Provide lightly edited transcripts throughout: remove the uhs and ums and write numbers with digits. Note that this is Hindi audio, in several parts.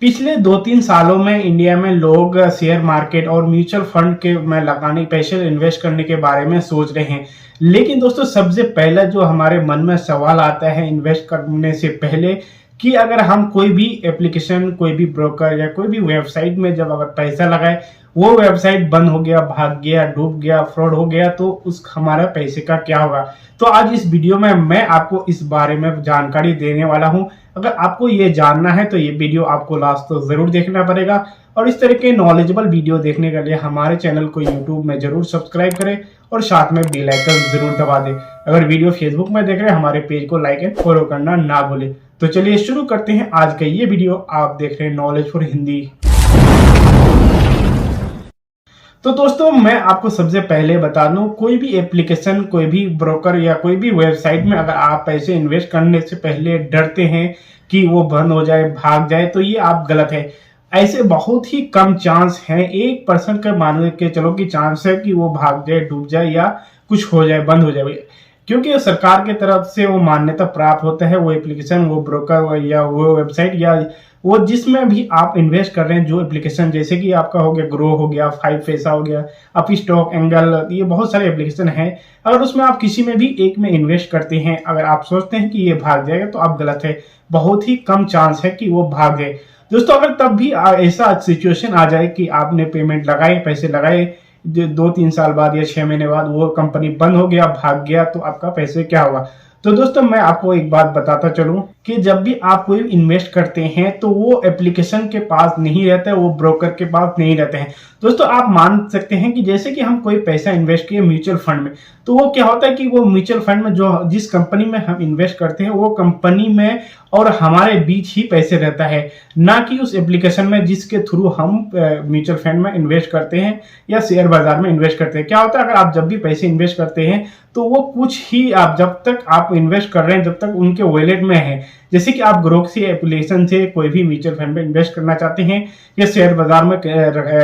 पिछले 2-3 सालों में इंडिया में लोग शेयर मार्केट और म्यूचुअल फंड के में लगाने पैसे इन्वेस्ट करने के बारे में सोच रहे हैं। लेकिन दोस्तों सबसे पहला जो हमारे मन में सवाल आता है इन्वेस्ट करने से पहले कि अगर हम कोई भी एप्लीकेशन, कोई भी ब्रोकर या कोई भी वेबसाइट में जब अगर पैसा लगाए, वो वेबसाइट बंद हो गया, भाग गया, डूब गया, फ्रॉड हो गया तो उस हमारा पैसे का क्या होगा। तो आज इस वीडियो में मैं आपको इस बारे में जानकारी देने वाला हूं। अगर आपको ये जानना है तो ये वीडियो आपको लास्ट तक जरूर देखना पड़ेगा और इस तरह के नॉलेजेबल वीडियो देखने के लिए हमारे चैनल को यूट्यूब में जरूर सब्सक्राइब करें और साथ में बेल आइकन जरूर दबा दें। अगर वीडियो फेसबुक में देख रहे हैं हमारे पेज को लाइक एंड फॉलो करना ना भूलें। तो चलिए शुरू करते हैं आज का ये वीडियो। आप देख रहे हैं नॉलेज फॉर हिंदी। तो दोस्तों मैं आपको सबसे पहले बता दूं, कोई भी एप्लीकेशन, कोई भी ब्रोकर या कोई भी वेबसाइट में अगर आप पैसे इन्वेस्ट करने से पहले डरते हैं कि वो बंद हो जाए, भाग जाए, तो ये आप गलत है। ऐसे बहुत ही कम चांस है, 1% का मान के चलो कि चांस है कि वो भाग जाए, डूब जाए या कुछ हो जाए, बंद हो जाए। क्योंकि सरकार की तरफ से वो मान्यता प्राप्त होता है, वो एप्लीकेशन, वो ब्रोकर या वो वेबसाइट या वो जिसमें भी आप इन्वेस्ट कर रहे हैं, जो एप्लीकेशन जैसे कि आपका हो गया ग्रो, हो गया 5 पैसा, हो गया अपस्टॉक, एंगल, ये बहुत सारे एप्लीकेशन हैं। अगर उसमें आप किसी में भी एक में इन्वेस्ट करते हैं, अगर आप सोचते हैं कि ये भाग जाएगा तो आप गलत है। बहुत ही कम चांस है कि वो भाग जाए। दोस्तों अगर तब भी ऐसा सिचुएशन आ जाए कि आपने पेमेंट लगाए, पैसे लगाए, 2-3 साल बाद या 6 महीने बाद वो कंपनी बंद हो गया, भाग गया, तो आपका पैसे क्या होगा। तो दोस्तों मैं आपको एक बात बताता चलूं कि जब भी आप कोई इन्वेस्ट करते हैं तो वो एप्लीकेशन के पास नहीं रहता है, वो ब्रोकर के पास नहीं रहते हैं। दोस्तों आप मान सकते हैं कि जैसे कि हम कोई पैसा इन्वेस्ट किए म्यूचुअल फंड में, तो वो क्या होता है कि वो म्यूचुअल फंड में जो जिस कंपनी में हम इन्वेस्ट करते हैं वो कंपनी में और हमारे बीच ही पैसे रहता है, ना कि उस एप्लीकेशन में जिसके थ्रू हम म्यूचुअल फंड में इन्वेस्ट करते हैं या शेयर बाजार में इन्वेस्ट करते हैं। क्या होता है, अगर आप जब भी पैसे इन्वेस्ट करते हैं तो वो कुछ ही आप जब तक आप इन्वेस्ट कर रहे हैं जब तक उनके वॉलेट में है। जैसे कि आप ग्रोक एप्लीकेशन से कोई भी म्यूचुअल फंड में इन्वेस्ट करना चाहते हैं या शेयर बाजार में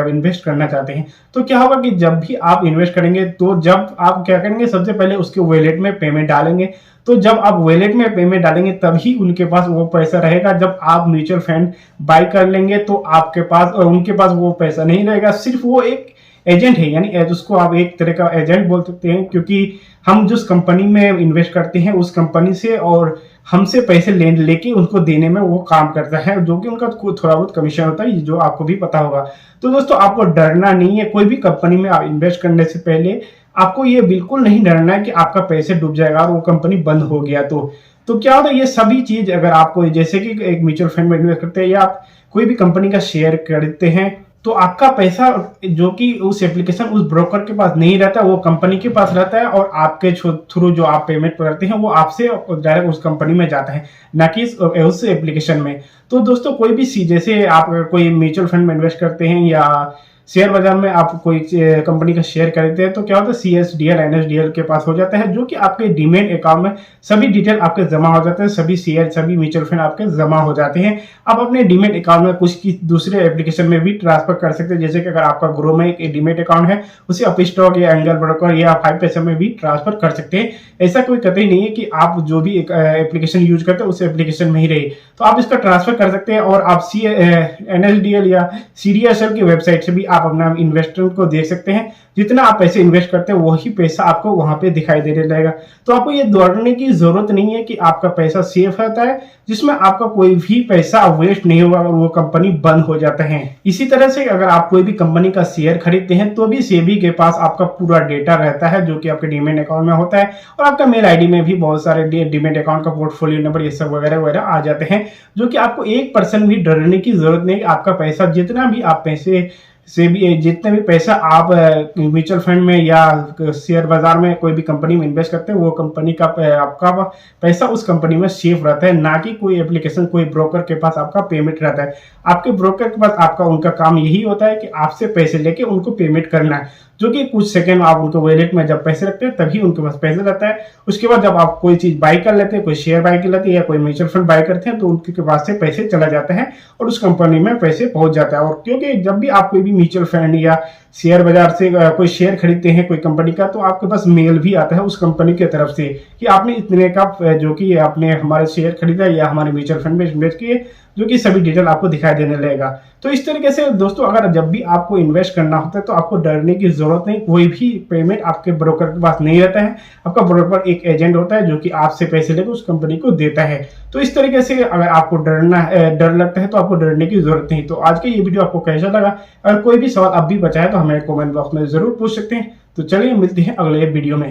इन्वेस्ट करना चाहते हैं, तो क्या होगा कि जब भी आप इन्वेस्ट करेंगे तो जब आप क्या करेंगे, सबसे पहले उसके वॉलेट में पेमेंट डालेंगे। तो जब आप वॉलेट में पेमेंट डालेंगे तभी उनके पास वो पैसा रहेगा। जब आप म्यूचुअल फंड बाय कर लेंगे तो आपके पास और उनके पास वो पैसा नहीं रहेगा। सिर्फ वो एक एजेंट है, यानी उसको आप एक तरह का एजेंट बोल सकते हैं, क्योंकि हम जिस कंपनी में इन्वेस्ट करते हैं उस कंपनी से और हमसे पैसे लेके उनको देने में वो काम करता है, जो कि उनका थोड़ा बहुत कमीशन होता है, जो आपको भी पता होगा। तो दोस्तों आपको डरना नहीं है। कोई भी कंपनी में आप इन्वेस्ट करने से पहले आपको ये बिल्कुल नहीं डरना है कि आपका पैसे डूब जाएगा और वो कंपनी बंद हो गया तो क्या होता है, ये सभी चीज अगर आपको जैसे कि एक म्यूचुअल फंड में इन्वेस्ट करते हैं या आप कोई भी कंपनी का शेयर खरीदते हैं, तो आपका पैसा जो कि उस एप्लीकेशन, उस ब्रोकर के पास नहीं रहता, वो कंपनी के पास रहता है और आपके थ्रू जो आप पेमेंट करते हैं वो आपसे डायरेक्ट उस कंपनी में जाता है, ना कि उस एप्लीकेशन में। तो दोस्तों कोई भी जैसे आप कोई म्यूचुअल फंड में इन्वेस्ट करते हैं या शेयर बाजार में आप कोई कंपनी का शेयर खरीदते हैं, तो क्या होता है, CSDL, NSDL के पास हो जाता है, जो कि आपके डीमेट अकाउंट में सभी डिटेल आपके जमा हो जाते हैं, सभी शेयर, सभी म्यूचुअल फंड आपके जमा हो जाते हैं। आप अपने डीमेट अकाउंट में कुछ की दूसरे एप्लीकेशन में भी ट्रांसफर कर सकते हैं। जैसे कि अगर आपका ग्रो में एक डीमेट अकाउंट है, उसे अपस्टॉक या एंगल ब्रोकर या 5 पैसा में भी ट्रांसफर कर सकते हैं। ऐसा कोई कतई नहीं है कि आप जो भी एप्लीकेशन यूज करते हैं उस एप्लीकेशन में ही रहे, तो आप इसका ट्रांसफर कर सकते हैं और आप NSDL या CDSL की वेबसाइट से भी आप अपना इन्वेस्टमेंट को देख सकते हैं। जितना आप पैसे इन्वेस्ट करते हैं वही पैसा आपको वहां पे दिखाई देने लगेगा। तो आपको ये दौड़ने की जरूरत नहीं है कि आपका पैसा सेफ रहता है, जिसमें आपका कोई भी पैसा वेस्ट नहीं होगा और वो कंपनी बंद हो जाता है। इसी तरह से अगर आप कोई भी कंपनी का शेयर खरीदते हैं तो भी सेबी के पास आपका पूरा डेटा रहता है, जो कि आपके डीमेट अकाउंट में होता है और आपका मेल ID में भी बहुत सारे डीमेट अकाउंट का पोर्टफोलियो नंबर, ये सब वगैरह वगैरह आ जाते हैं, जो कि आपको 1% भी डरने की जरूरत नहीं। आपका पैसा जितना भी आप पैसे से भी जितने भी पैसा आप म्यूचुअल फंड में या शेयर बाजार में कोई भी कंपनी में इन्वेस्ट करते हैं, वो कंपनी का आपका पैसा उस कंपनी में सेफ रहता है, ना कि कोई एप्लीकेशन, कोई ब्रोकर के पास आपका पेमेंट रहता है। आपके ब्रोकर के पास आपका उनका काम यही होता है कि आपसे पैसे लेके उनको पेमेंट करना है, जो कि कुछ सेकंड आप उनके वॉलेट में जब पैसे रखते हैं तभी उनके पास पैसे रहता है। उसके बाद जब आप कोई चीज बाय कर लेते हैं, कोई शेयर बाय कर लेते हैं या कोई म्यूचुअल फंड बाय करते हैं, तो उनके पास से पैसे चला जाता है और उस कंपनी में पैसे पहुंच जाता है। और क्योंकि जब भी आप कोई भी म्यूचुअल फंड या शेयर बाजार से कोई शेयर खरीदते हैं कोई कंपनी का, तो आपके पास मेल भी आता है उस कंपनी की तरफ से कि आपने इतने का जो कि आपने हमारे शेयर खरीदा या हमारे म्यूचुअल फंड में इन्वेस्ट किए, जो कि सभी डिटेल आपको दिखाई देने लगेगा। तो इस तरीके से दोस्तों अगर जब भी आपको इन्वेस्ट करना होता है तो आपको डरने की जरूरत नहीं, कोई भी पेमेंट आपके ब्रोकर के पास नहीं रहता है। आपका ब्रोकर एक एजेंट होता है जो कि आपसे पैसे लेकर उस कंपनी को देता है। तो इस तरीके से अगर आपको डर लगता है तो आपको डरने की जरूरत नहीं। तो आज का ये वीडियो आपको कैसा लगा? अगर कोई भी सवाल अब भी बचा है तो हमें कमेंट बॉक्स में जरूर पूछ सकते हैं। तो चलिए मिलते हैं अगले वीडियो में।